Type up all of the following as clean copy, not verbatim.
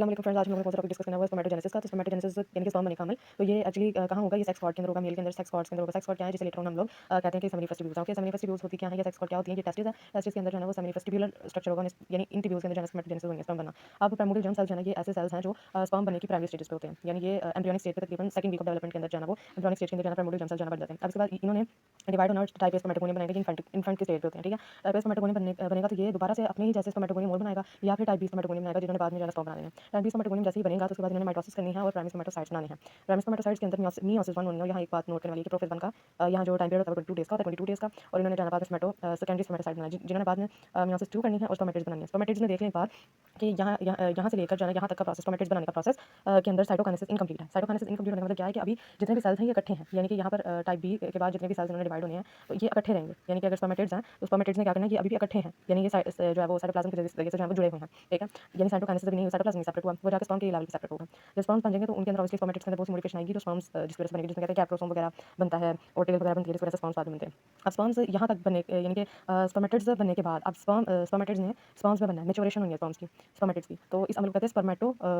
अस्सलाम वालेकुम फ्रेंड्स, आज हम लोग ने कौन सा टॉपिक डिस्कस करना है वो स्पर्मेटोजेनेसिस का। तो स्पर्मेटोजेनेसिस यानी कि स्पर्म बनने का अमल। तो ये एक्चुअली कहाँ होगा? ये सेक्स कॉर्ड के अंदर होगा, मेल के अंदर सेक्स कॉर्ड्स के अंदर होगा। सेक्स कॉर्ड क्या है? जिसे लेटर ऑन हम लोग कहते हैं कि सेमिनिफेस ट्यूब्यूल्स। ओके, सेमिनिफेस ट्यूब्यूल्स होती क्या है? ये सेक्स कॉर्ड क्या होती है? ये टेस्टिस है। टेस्टिस के अंदर जो है ना वो सेमिनिफेस ट्यूब्यूलर स्ट्रक्चर होगा, यानी इन ट्यूब्यूल्स के अंदर जो है स्पर्मेटोजेनेसिस होंगे, स्पर्म बनना। अब प्राइमोर्डियल जर्म सेल्स जो है ना ये ऐसे सेल्स हैं जो स्पर्म बनने की प्राइमरी स्टेजेस पे होते हैं, यानी ये एम्ब्रियोनिक स्टेज पे तकरीबन सेकंड वीक ऑफ डेवलपमेंट के अंदर जो है ना वो एम्ब्रियोनिक स्टेज के अंदर जो है ना प्राइमोर्डियल जर्म सेल्स जो है ना बढ़ जाते हैं। अब इसके बाद इन्होंने डिवाइड होना टाइप ए स्पर्मेटोगोनियम बनाएगा, ये इन्फेंट के स्टेज पे होते हैं, ठीक है। टाइप ए स्पर्मेटोगोनियम बनेगा तो ये दोबारा से अपने ही जैसे स्पर्मेटोगोनियम और बनाएगा, या फिर टाइप बी स्पर्मेटोगोनियम बनाएगा जिन्होंने बाद में जो है स्पर्म बनाने हैं। टाइप बी स्पर्मेटोगोनियम जैसे ही बनेगा तो उसके बाद इन्होंने माइटोसिस करनी है और प्राइमरी स्पर्मेटोसाइट्स बनाने हैं। प्राइमरी स्पर्मेटोसाइट्स के अंदर मियोसिस 1 होनी है। यहाँ एक बात नोट करने वाली है कि प्रोफेज 1 का यहाँ जो टाइम पीरियड होता है 22 डेज का होता है, 22 डेज का। और इन्होंने जाना बाद में सेकेंडरी स्पर्मेटोसाइट बनाना, जिन्होंने बाद में मियोसिस 2 करनी है और स्पर्मेटिड्स बनानी है। स्पर्मेटिड्स में देख लें एक बार कि यहाँ से लेकर जाना यहाँ तक का प्रोसेस स्पर्मेटिड्स बनाने का प्रोसेस के अंदर साइटोकाइनेसिस इनकम्प्लीट है। साइटोकाइनेसिस इनकम्प्लीट होने का मतलब क्या है कि अभी जितने भी सेल्स हैं ये इकट्ठे हैं, यानी कि यहाँ पर टाइप बी के बाद जितने भी सेल्स इन्होंने डिवाइड होने हैं तो ये इकट्ठे रहेंगे, यानी कि अगर स्पर्मेटिड्स हैं तो स्पर्मेटिड्स ने क्या करना है कि अभी भी इकट्ठे हैं, यानी ये जो है वो साइटोप्लाज्म के जरिए से जो है वो जुड़े हुए हैं, ठीक है। यानी साइटोकाइनेसिस भी नहीं, साइटोप्लाज्म नहीं सेपरेट हुआ, वो जाकर स्पर्म के लेवल पे सेपरेट होगा। जब स्पर्म्स बन जाएंगे तो उनके अंदर ऑब्वियसली स्पर्मेटिड्स के अंदर बहुत सी मॉडिफिकेशन आएगी, जो स्पर्म्स जिसकी वजह से बनेगी, जिसमें कहते हैं कि एप्रोसोम वगैरह बनता है और टेल वगैरह बनती है, जिस वजह से स्पर्म्स बाद में बनते हैं। अब स्पर्म्स यहाँ तक बने, यानी कि स्पर्मेटिड्स बनने के बाद अब स्पर्मेटिड्स ने स्पर्म्स में बनना है, मैच्योरेशन हुई है स्पर्म्स की, स्पर्मेटिड्स की। तो इस अमल को कहते हैं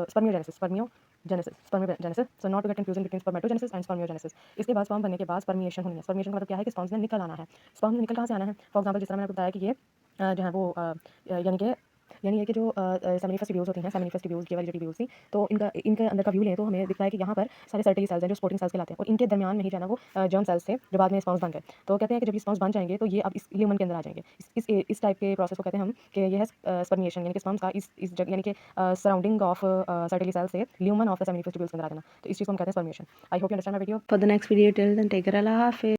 spermiogenesis. So not to get confusion between spermatogenesis and spermiogenesis. इसके बाद स्पर्म बनने के बाद स्पर्मिएशन होनी है। स्पर्मिएशन का मतलब क्या है कि स्पर्म्स ने निकल आना है। स्पर्म ने निकल कहाँ से आना है? फॉर एग्जांपल जिस तरह मैंने आपको बताया कि ये जो है वो यानी ये कि जो सेमिनिफेस ट्यूब्यूल्स होती हैं, सेमिनिफेस ट्यूब्यूल्स ये वाली जो ट्यूब्यूल्स थी, तो इनके अंदर का व्यू लें तो हमें दिखता है कि यहाँ पर सारे सर्टेली सेल्स हैं जो स्पोर्टिंग सेल्स कहलाते हैं, और इनके दरमियान में ही जो है ना वो जर्म सेल्स थे जो बाद में स्पर्म्स बन गए। तो कहते हैं कि जब ये स्पर्म्स बन जाएंगे तो ये अब इस ल्यूमन के अंदर आ जाएंगे। इस टाइप के प्रोसेस को कहते हैं हम कि ये है स्पर्मिएशन, यानी कि स्पर्म्स का इस जगह यानी कि सराउंडिंग ऑफ सर्टेली सेल्स से ल्यूमन ऑफ द सेमिनिफेस ट्यूब्यूल्स के अंदर आ जाना। तो इस चीज़ को हम कहते हैं spermiation. I hope you understand my video. For the next video, till then, take care. Allah Hafiz.